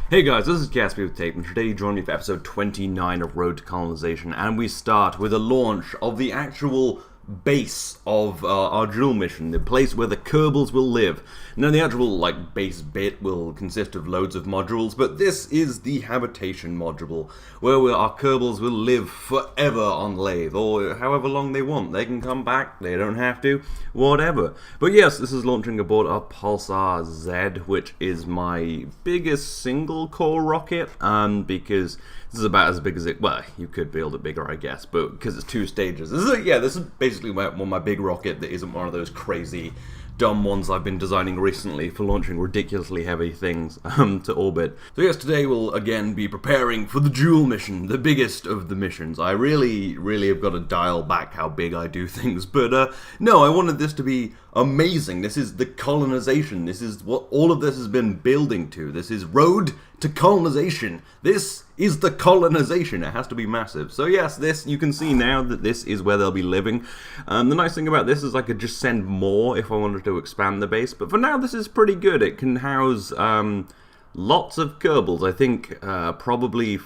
Hey guys, this is Gatsby with Tape, and today you join me for episode 29 of Road to Colonisation, and we start with a launch of the actual base of our Jool mission, the place where the Kerbals will live. Now the actual base bit will consist of loads of modules, but this is the habitation module, where our Kerbals will live forever on Lathe, or however long they want. They can come back, they don't have to, whatever. But yes, this is launching aboard a Pulsar Z, which is my biggest single core rocket, because this is about as big as it, well, you could build it bigger, I guess, but because it's two stages. This is basically my big rocket that isn't one of those crazy, dumb ones I've been designing recently for launching ridiculously heavy things to orbit. So yes, today we'll again be preparing for the Jool mission, the biggest of the missions. I really have got to dial back how big I do things, but no, I wanted this to be amazing. This is the colonization. This is what all of this has been building to. This is Road to Colonisation. This is the colonization. It has to be massive. So yes, this, you can see now that this is where they'll be living. The nice thing about this is I could just send more if I wanted to expand the base, but for now this is pretty good. It can house lots of Kerbals. I think probably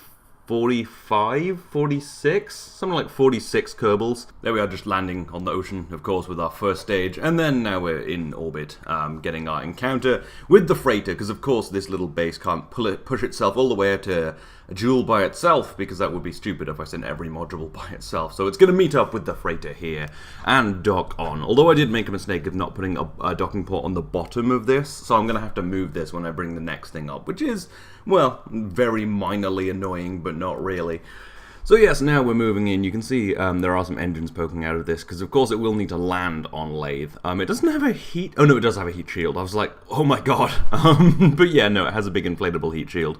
45, 46, something like 46 Kerbals. There we are, just landing on the ocean, of course, with our first stage, and then now we're in orbit, getting our encounter with the freighter, because of course this little base can't push itself all the way to a Jool by itself, because that would be stupid if I sent every module by itself. So it's going to meet up with the freighter here and dock on. Although I did make a mistake of not putting a docking port on the bottom of this, so I'm going to have to move this when I bring the next thing up, which is, well, very minorly annoying, but not really. So yes, now we're moving in. You can see there are some engines poking out of this, because of course it will need to land on Lathe. It doesn't have a heat... Oh no, it does have a heat shield. I was like, oh my god. But yeah, no, it has a big inflatable heat shield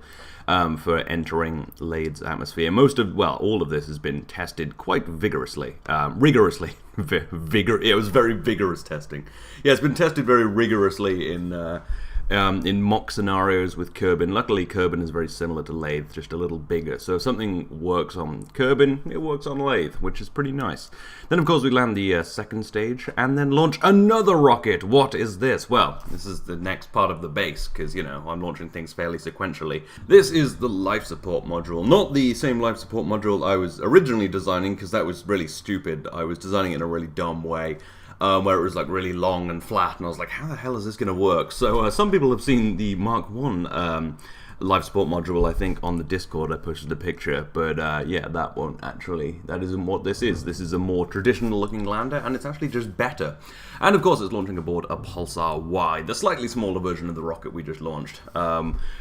for entering Lathe's atmosphere. All of this has been tested quite vigorously. Rigorously. It was very vigorous testing. Yeah, it's been tested very rigorously in mock scenarios with Kerbin. Luckily, Kerbin is very similar to Lathe, just a little bigger. So if something works on Kerbin, it works on Lathe, which is pretty nice. Then, of course, we land the second stage, and then launch another rocket. What is this? Well, this is the next part of the base, because, you know, I'm launching things fairly sequentially. This is the life support module. Not the same life support module I was originally designing, because that was really stupid. I was designing it in a really dumb way. Where it was like really long and flat, and I was like, how the hell is this going to work? So some people have seen the Mark 1 life support module, I think, on the Discord. I posted a picture, but yeah, that isn't what this is. This is a more traditional looking lander, and it's actually just better. And of course, it's launching aboard a Pulsar Y, the slightly smaller version of the rocket we just launched,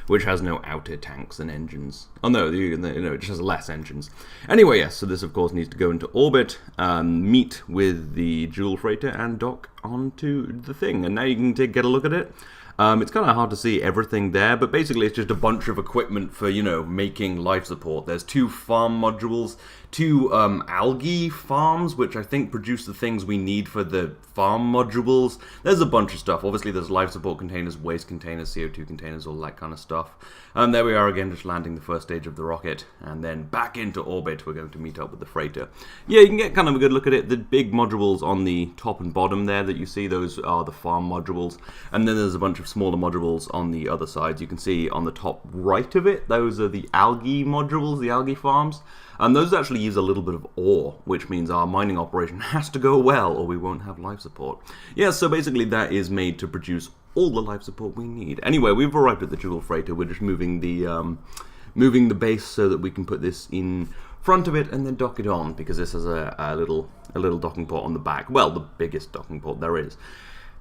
which has no outer tanks and engines. Oh no, it just has less engines. Anyway, yes, so this of course needs to go into orbit, meet with the Jool freighter, and dock onto the thing. And now you can get a look at it. It's kind of hard to see everything there, but basically it's just a bunch of equipment for, you know, making life support. There's 2 farm modules, 2 algae farms, which I think produce the things we need for the farm modules. There's a bunch of stuff. Obviously there's life support containers, waste containers, CO2 containers, all that kind of stuff. And there we are again, just landing the first stage of the rocket, and then back into orbit. We're going to meet up with the freighter. Yeah, you can get kind of a good look at it. The big modules on the top and bottom there that you see, those are the farm modules. And then there's a bunch of smaller modules on the other sides. You can see on the top right of it, those are the algae modules, the algae farms. And those actually use a little bit of ore, which means our mining operation has to go well, or we won't have life support. Yeah, so basically that is made to produce all the life support we need. Anyway, we've arrived at the Jool freighter. We're just moving the base so that we can put this in front of it and then dock it on, because this has a little docking port on the back. Well, the biggest docking port there is.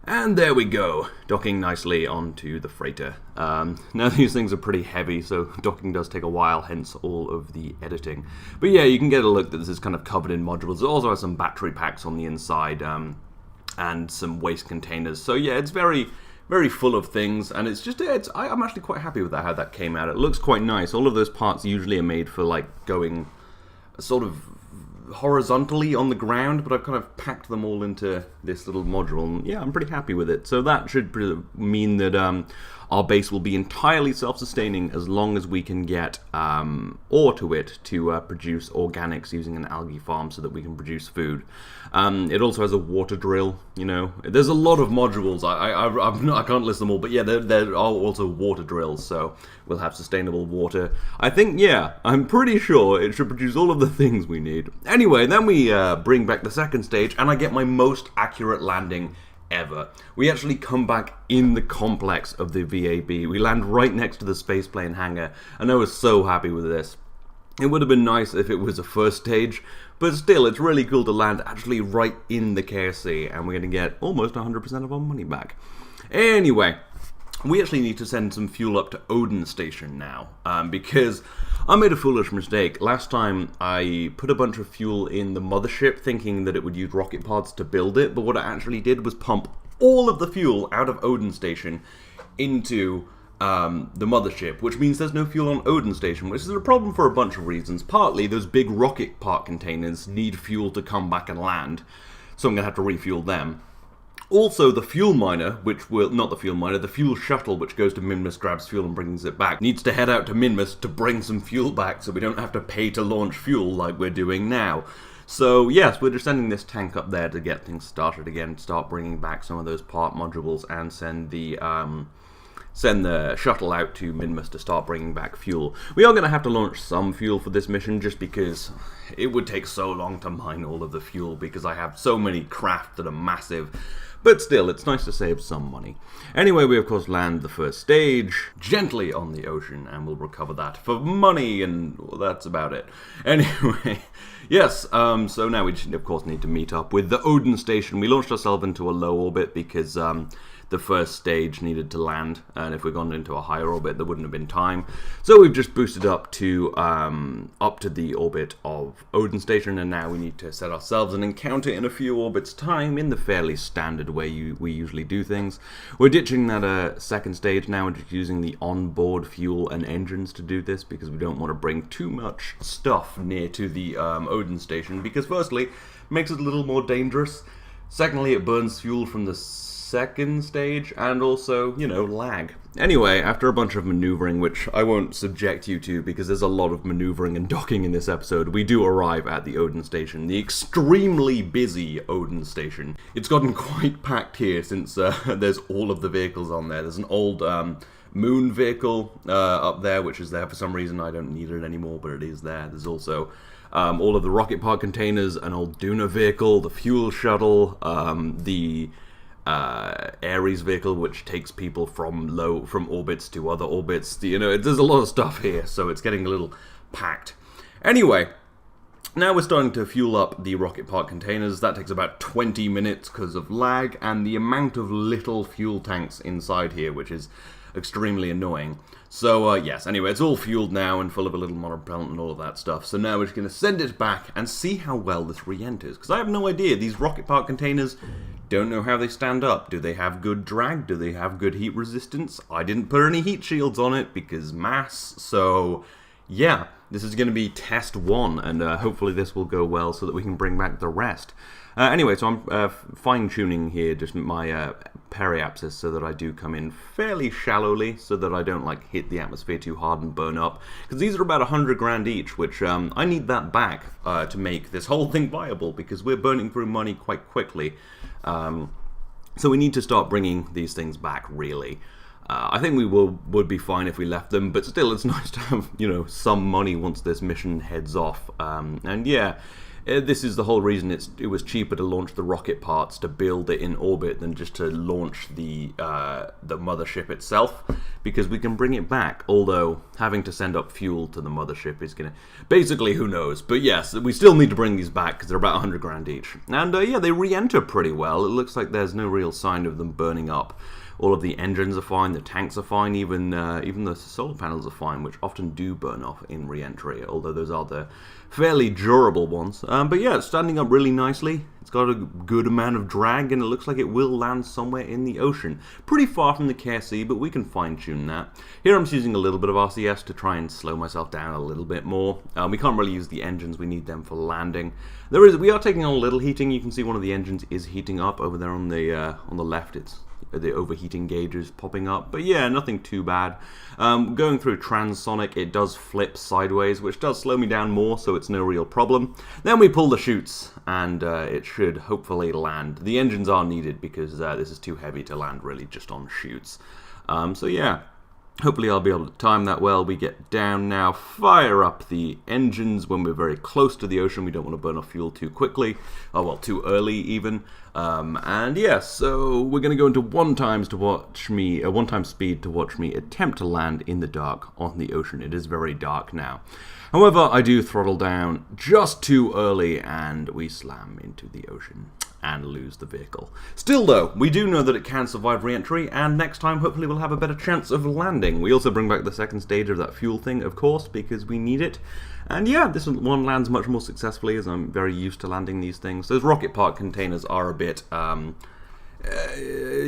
And there we go, docking nicely onto the freighter. Now these things are pretty heavy, so docking does take a while, hence all of the editing. But yeah, you can get a look that this is kind of covered in modules. It also has some battery packs on the inside, and some waste containers. So yeah, it's very full of things, and I'm actually quite happy with how that came out. It looks quite nice. All of those parts usually are made for like going sort of horizontally on the ground, but I've kind of packed them all into this little module, and yeah, I'm pretty happy with it. So that should mean that our base will be entirely self-sustaining as long as we can get ore to it to produce organics using an algae farm so that we can produce food. It also has a water drill, you know. There's a lot of modules. I can't list them all, but yeah, there are also water drills, so we'll have sustainable water. I think, yeah, I'm pretty sure it should produce all of the things we need. Anyway, then we bring back the second stage, and I get my most accurate landing ever. We actually come back in the complex of the VAB. We land right next to the spaceplane hangar, and I was so happy with this. It would have been nice if it was a first stage, but still, it's really cool to land actually right in the KSC, and we're going to get almost 100% of our money back. Anyway, we actually need to send some fuel up to Odin Station now, because I made a foolish mistake. Last time, I put a bunch of fuel in the mothership thinking that it would use rocket pods to build it, but what I actually did was pump all of the fuel out of Odin Station into the mothership, which means there's no fuel on Odin Station, which is a problem for a bunch of reasons. Partly, those big rocket part containers need fuel to come back and land, so I'm going to have to refuel them. Also, the fuel miner, the fuel shuttle, which goes to Minmus, grabs fuel and brings it back, needs to head out to Minmus to bring some fuel back so we don't have to pay to launch fuel like we're doing now. So, yes, we're just sending this tank up there to get things started again, start bringing back some of those part modules, and send the shuttle out to Minmus to start bringing back fuel. We are going to have to launch some fuel for this mission just because it would take so long to mine all of the fuel because I have so many craft that are massive. But still, it's nice to save some money. Anyway, we of course land the first stage gently on the ocean, and we'll recover that for money, and well, that's about it. Anyway, yes, so now we of course need to meet up with the Odin Station. We launched ourselves into a low orbit because the first stage needed to land, and if we'd gone into a higher orbit, there wouldn't have been time. So we've just boosted up to the orbit of Odin Station, and now we need to set ourselves an encounter in a few orbits' time in the fairly standard way we usually do things. We're ditching that second stage now and just using the onboard fuel and engines to do this because we don't want to bring too much stuff near to the Odin Station because firstly, it makes it a little more dangerous. Secondly, it burns fuel from the second stage, and also, you know, lag. Anyway, after a bunch of maneuvering, which I won't subject you to because there's a lot of maneuvering and docking in this episode, we do arrive at the Odin Station, the extremely busy Odin Station. It's gotten quite packed here since there's all of the vehicles on there. There's an old moon vehicle up there, which is there for some reason. I don't need it anymore, but it is there. There's also all of the rocket pod containers, an old Duna vehicle, the fuel shuttle, the Ares vehicle, which takes people from orbits to other orbits. You know, there's a lot of stuff here, so it's getting a little packed. Anyway, now we're starting to fuel up the rocket part containers. That takes about 20 minutes because of lag and the amount of little fuel tanks inside here, which is extremely annoying. So, yes, anyway, it's all fueled now and full of a little monopropellant and all of that stuff. So now we're just going to send it back and see how well this re-enters. Because I have no idea. These rocket part containers, don't know how they stand up. Do they have good drag? Do they have good heat resistance? I didn't put any heat shields on it because mass. So, yeah, this is going to be test 1. And hopefully this will go well so that we can bring back the rest. Anyway, so I'm fine-tuning here just my periapsis so that I do come in fairly shallowly so that I don't like hit the atmosphere too hard and burn up. Because these are about 100 grand each, which I need that back to make this whole thing viable because we're burning through money quite quickly. So we need to start bringing these things back, really. I think we would be fine if we left them, but still it's nice to have, you know, some money once this mission heads off. And yeah, this is the whole reason it was cheaper to launch the rocket parts to build it in orbit than just to launch the mothership itself, because we can bring it back, although having to send up fuel to the mothership is going to... Basically, who knows? But yes, we still need to bring these back because they're about 100 grand each. And yeah, they re-enter pretty well. It looks like there's no real sign of them burning up. All of the engines are fine, the tanks are fine, even the solar panels are fine, which often do burn off in re-entry, although those are the fairly durable ones. But yeah, it's standing up really nicely. It's got a good amount of drag, and it looks like it will land somewhere in the ocean. Pretty far from the KSC, but we can fine-tune that. Here I'm just using a little bit of RCS to try and slow myself down a little bit more. We can't really use the engines, we need them for landing. We are taking on a little heating. You can see one of the engines is heating up over there on the left. the overheating gauges popping up. But yeah, nothing too bad. Going through transonic, it does flip sideways, which does slow me down more, so it's no real problem. Then we pull the chutes, and it should hopefully land. The engines are needed because this is too heavy to land really just on chutes. So yeah. Hopefully I'll be able to time that well. We get down now, fire up the engines when we're very close to the ocean. We don't want to burn off fuel too quickly, oh well, too early even. And yeah, so we're going to go into one time speed to watch me attempt to land in the dark on the ocean. It is very dark now. However, I do throttle down just too early and we slam into the ocean and lose the vehicle. Still though, we do know that it can survive re-entry, and next time hopefully we'll have a better chance of landing. We also bring back the second stage of that fuel thing, of course, because we need it. And yeah, this one lands much more successfully as I'm very used to landing these things. Those rocket part containers are a bit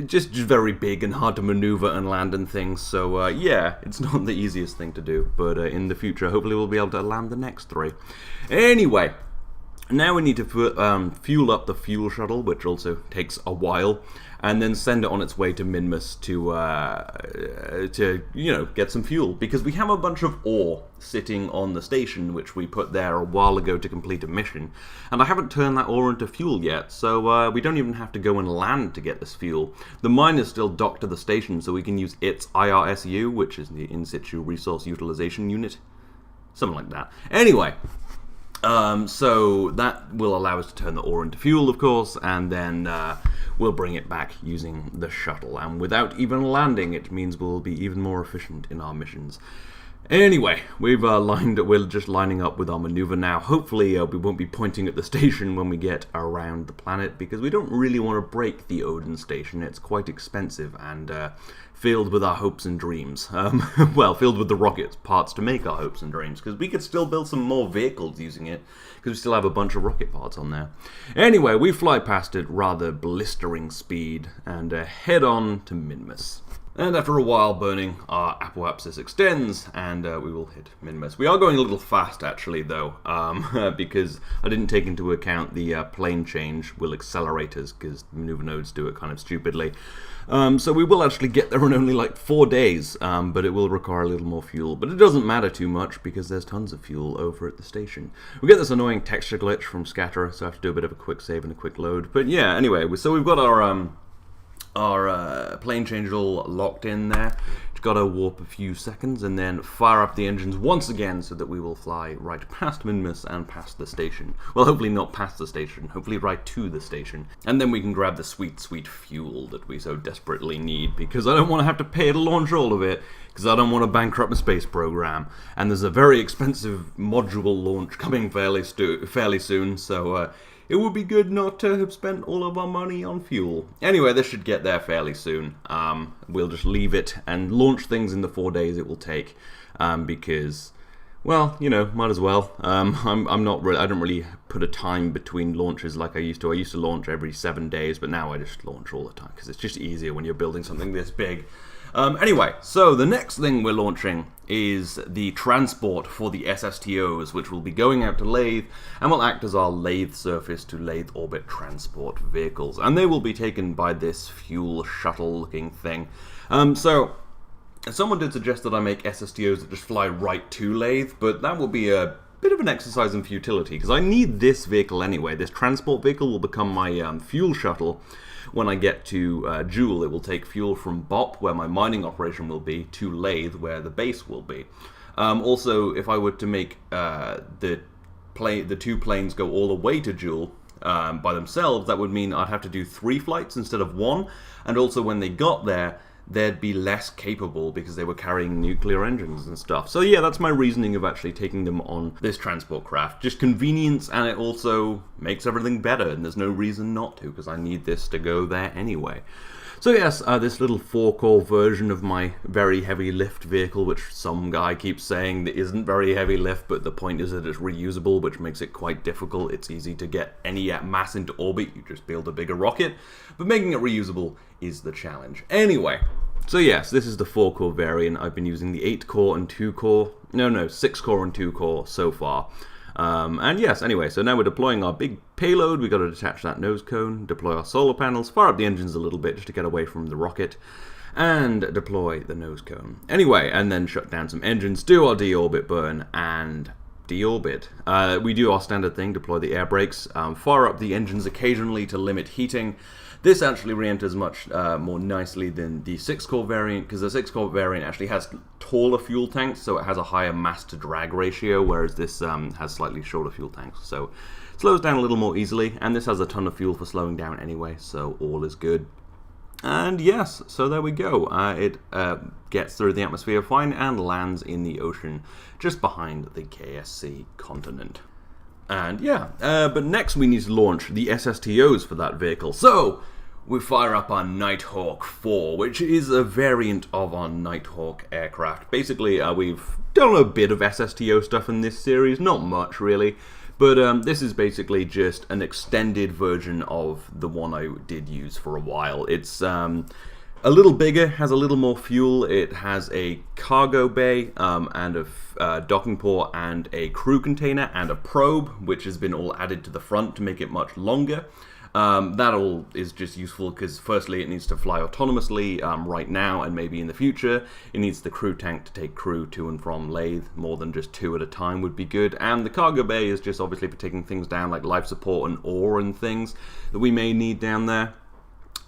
just very big and hard to maneuver and land and things, so yeah, it's not the easiest thing to do, but in the future hopefully we'll be able to land the next 3. Anyway, now we need to fuel up the fuel shuttle, which also takes a while, and then send it on its way to Minmus to get some fuel, because we have a bunch of ore sitting on the station which we put there a while ago to complete a mission, and I haven't turned that ore into fuel yet, so we don't even have to go and land to get this fuel. The mine is still docked to the station, so we can use its IRSU, which is the In Situ Resource Utilization Unit, something like that. Anyway, so that will allow us to turn the ore into fuel, of course, and then we'll bring it back using the shuttle. And without even landing, it means we'll be even more efficient in our missions. Anyway, we're just lining up with our maneuver now. Hopefully we won't be pointing at the station when we get around the planet, because we don't really want to break the Odin station. It's quite expensive and filled with our hopes and dreams. Well, filled with the rocket parts to make our hopes and dreams, because we could still build some more vehicles using it, because we still have a bunch of rocket parts on there. Anyway, we fly past it rather blistering speed and head on to Minmus. And after a while burning, our apoapsis extends, and we will hit Minmus. We are going a little fast, actually, though, because I didn't take into account the plane change will accelerate us, because maneuver nodes do it kind of stupidly. So we will actually get there in only like 4 days, but it will require a little more fuel. But it doesn't matter too much, because there's tons of fuel over at the station. We get this annoying texture glitch from Scatterer, so I have to do a bit of a quick save and a quick load. But yeah, anyway, so we've got our plane change all locked in there. Just gotta warp a few seconds and then fire up the engines once again so that we will fly right past Minmus and past the station. Well, hopefully not past the station, hopefully right to the station. And then we can grab the sweet, sweet fuel that we so desperately need, because I don't want to have to pay to launch all of it, because I don't want to bankrupt my space program. And there's a very expensive module launch coming fairly soon, so it would be good not to have spent all of our money on fuel. Anyway, this should get there fairly soon. We'll just leave it and launch things in the 4 days it will take, because, well, might as well. I don't really put a time between launches like I used to. I used to launch every 7 days, but now I just launch all the time, because it's just easier when you're building something this big. Anyway, so the next thing we're launching is the transport for the SSTOs, which will be going out to Lathe and will act as our Lathe surface to Lathe orbit transport vehicles. And they will be taken by this fuel shuttle looking thing. So someone did suggest that I make SSTOs that just fly right to Lathe, but that will be a bit of an exercise in futility, because I need this vehicle anyway. This transport vehicle will become my fuel shuttle. When I get to Jool, it will take fuel from Bop, where my mining operation will be, to Lathe, where the base will be. Also, if I were to make the 2 planes go all the way to Jool by themselves, that would mean I'd have to do 3 flights instead of 1. And also, when they got there, they'd be less capable because they were carrying nuclear engines and stuff. So yeah, that's my reasoning of actually taking them on this transport craft. Just convenience, and it also makes everything better, and there's no reason not to, because I need this to go there anyway. So yes, this little 4-core version of my very heavy lift vehicle, which some guy keeps saying that isn't very heavy lift, but the point is that it's reusable, which makes it quite difficult. It's easy to get any mass into orbit, you just build a bigger rocket, but making it reusable is the challenge. Anyway, so yes, this is the 4-core variant. I've been using the 8-core and 2-core, no, 6-core and 2-core so far. And yes, anyway, so now we're deploying our big payload. We've got to detach that nose cone, deploy our solar panels, fire up the engines a little bit just to get away from the rocket, and deploy the nose cone. Anyway, and then shut down some engines, do our deorbit burn, and deorbit. We do our standard thing, deploy the air brakes, fire up the engines occasionally to limit heating. This actually re-enters much more nicely than the 6-core variant, because the 6-core variant actually has taller fuel tanks, so it has a higher mass-to-drag ratio, whereas this has slightly shorter fuel tanks. So it slows down a little more easily, and this has a ton of fuel for slowing down anyway, so all is good. And yes, so there we go. It gets through the atmosphere fine and lands in the ocean just behind the KSC continent. And yeah, but next we need to launch the SSTOs for that vehicle. So we fire up our Nighthawk 4, which is a variant of our Nighthawk aircraft. Basically, we've done a bit of SSTO stuff in this series, not much really. But this is basically just an extended version of the one I did use for a while. It's a little bigger, has a little more fuel. It has a cargo bay and a docking port and a crew container and a probe, which has been all added to the front to make it much longer. That all is just useful because firstly it needs to fly autonomously right now and maybe in the future. It needs the crew tank to take crew to and from Lathe. More than just 2 at a time would be good. And the cargo bay is just obviously for taking things down like life support and ore and things that we may need down there.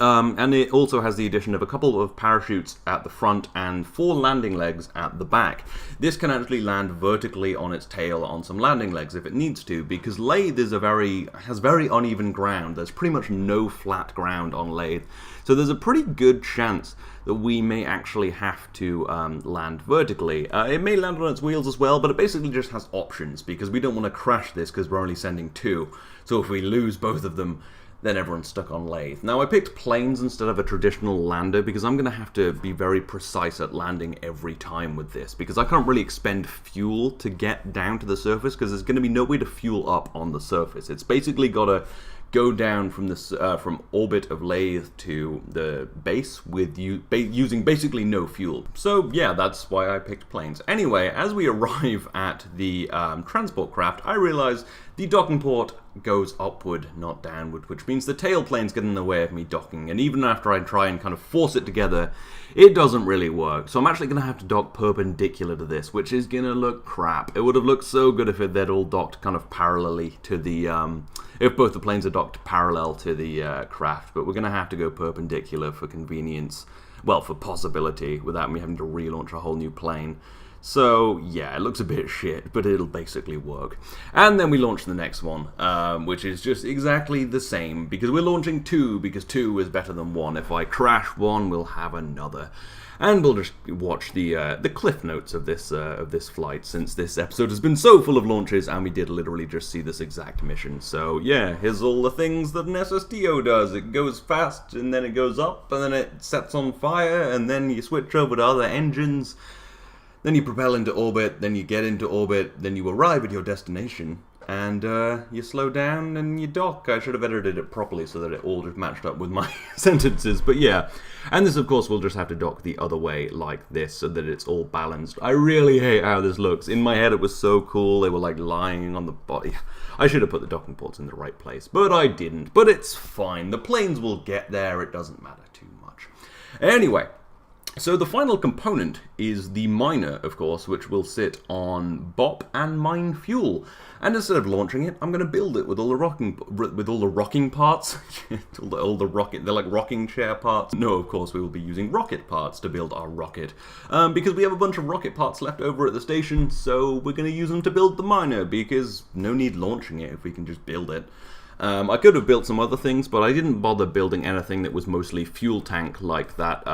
And it also has the addition of a couple of parachutes at the front and 4 landing legs at the back. This can actually land vertically on its tail on some landing legs if it needs to, because Lathe is has very uneven ground. There's pretty much no flat ground on Lathe. So there's a pretty good chance that we may actually have to land vertically. It may land on its wheels as well, but it basically just has options, because we don't want to crash this because we're only sending 2. So if we lose both of them, then everyone's stuck on Lathe. Now I picked planes instead of a traditional lander because I'm going to have to be very precise at landing every time with this, because I can't really expend fuel to get down to the surface because there's going to be no way to fuel up on the surface. It's basically got to go down from this from orbit of Lathe to the base with using basically no fuel. So yeah, that's why I picked planes. Anyway, as we arrive at the transport craft, I realize the docking port goes upward, not downward, which means the tailplane's getting in the way of me docking, and even after I try and kind of force it together, it doesn't really work. So I'm actually going to have to dock perpendicular to this, which is going to look crap. It would have looked so good if they'd all docked kind of parallelly to the, if both the planes are docked parallel to the craft, but we're going to have to go perpendicular for convenience, well, for possibility, without me having to relaunch a whole new plane. So yeah, it looks a bit shit, but it'll basically work. And then we launch the next one, which is just exactly the same, because we're launching 2, because 2 is better than 1. If I crash 1, we'll have another. And we'll just watch the cliff notes of this flight, since this episode has been so full of launches, and we did literally just see this exact mission. So yeah, here's all the things that an SSTO does. It goes fast, and then it goes up, and then it sets on fire, and then you switch over to other engines. Then you propel into orbit, then you get into orbit, then you arrive at your destination, and you slow down and you dock. I should have edited it properly so that it all just matched up with my sentences, but yeah. And this, of course, we'll just have to dock the other way like this so that it's all balanced. I really hate how this looks. In my head, it was so cool. They were like lying on the body. I should have put the docking ports in the right place, but I didn't. But it's fine. The planes will get there. It doesn't matter too much. Anyway. So the final component is the miner, of course, which will sit on BOP and mine fuel. And instead of launching it, I'm going to build it with all the rocking parts. all the rocket, they're like rocking chair parts. No, of course, we will be using rocket parts to build our rocket, because we have a bunch of rocket parts left over at the station. So we're going to use them to build the miner, because no need launching it if we can just build it. I could have built some other things, but I didn't bother building anything that was mostly fuel tank like that.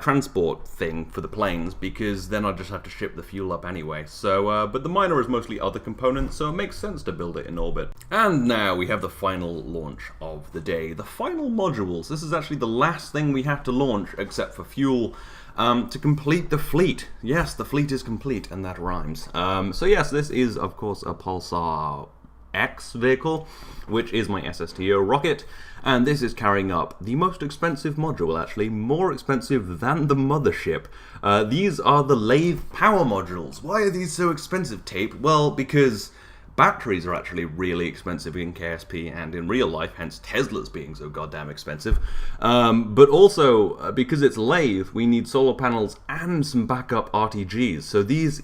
Transport thing for the planes, because then I'd just have to ship the fuel up anyway. So, but the miner is mostly other components, so it makes sense to build it in orbit. And now we have the final launch of the day. The final modules. This is actually the last thing we have to launch, except for fuel, to complete the fleet. Yes, the fleet is complete, and that rhymes. So yes, this is, of course, a Pulsar X vehicle, which is my SSTO rocket, and this is carrying up the most expensive module, actually, more expensive than the mothership. These are the Lathe power modules. Why are these so expensive, Tape? Well, because batteries are actually really expensive in KSP and in real life, hence Tesla's being so goddamn expensive. But also, because it's lathe, we need solar panels and some backup RTGs. So these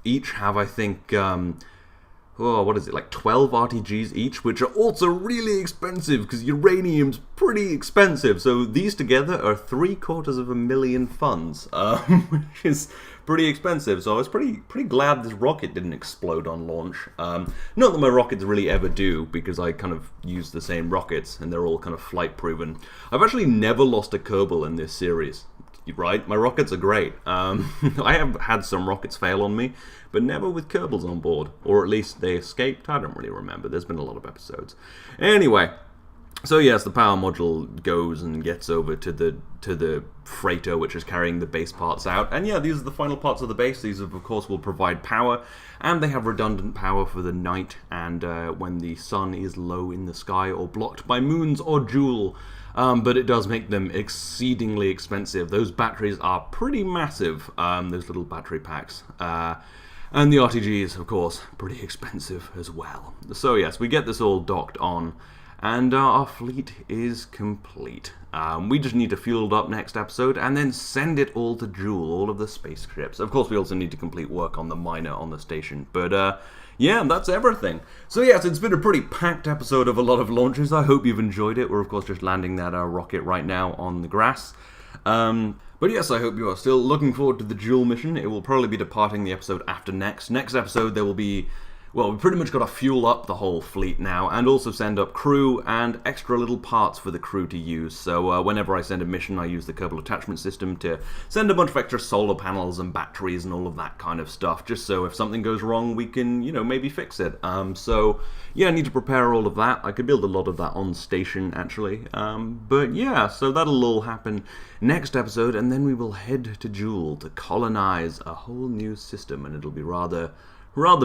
each have, I think, like 12 RTGs each, which are also really expensive because uranium's pretty expensive. So these together are $750,000 funds, which is pretty expensive. So I was pretty glad this rocket didn't explode on launch. Not that my rockets really ever do, because I kind of use the same rockets and they're all kind of flight proven. I've actually never lost a Kerbal in this series. Right, my rockets are great. I have had some rockets fail on me, but never with Kerbals on board, or at least they escaped. I don't really remember. There's been a lot of episodes. Anyway, so yes, the power module goes and gets over to the freighter, which is carrying the base parts out. And yeah, these are the final parts of the base. These, of course, will provide power, and they have redundant power for the night and when the sun is low in the sky or blocked by moons or Jool. But it does make them exceedingly expensive. Those batteries are pretty massive, those little battery packs. And the RTGs, of course, pretty expensive as well. So yes, we get this all docked on, and our fleet is complete. We just need to fuel it up next episode, and then send it all to Jool, all of the spaceships. Of course, we also need to complete work on the miner on the station, but yeah, that's everything. So yes, it's been a pretty packed episode of a lot of launches. I hope you've enjoyed it. We're of course just landing that rocket right now on the grass. But yes, I hope you are still looking forward to the Jool mission. It will probably be departing the episode after next. Next episode there will be, well, we've pretty much got to fuel up the whole fleet now, and also send up crew and extra little parts for the crew to use. So whenever I send a mission, I use the Kerbal attachment system to send a bunch of extra solar panels and batteries and all of that kind of stuff, just so if something goes wrong, we can, maybe fix it. So yeah, I need to prepare all of that. I could build a lot of that on station, actually. But yeah, so that'll all happen next episode, and then we will head to Jool to colonize a whole new system, and it'll be rather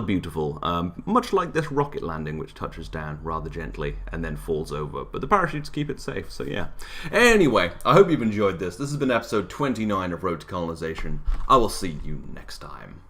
beautiful, much like this rocket landing, which touches down rather gently and then falls over, but the parachutes keep it safe, so yeah. Anyway, I hope you've enjoyed this. This has been episode 29 of Road to Colonization. I will see you next time.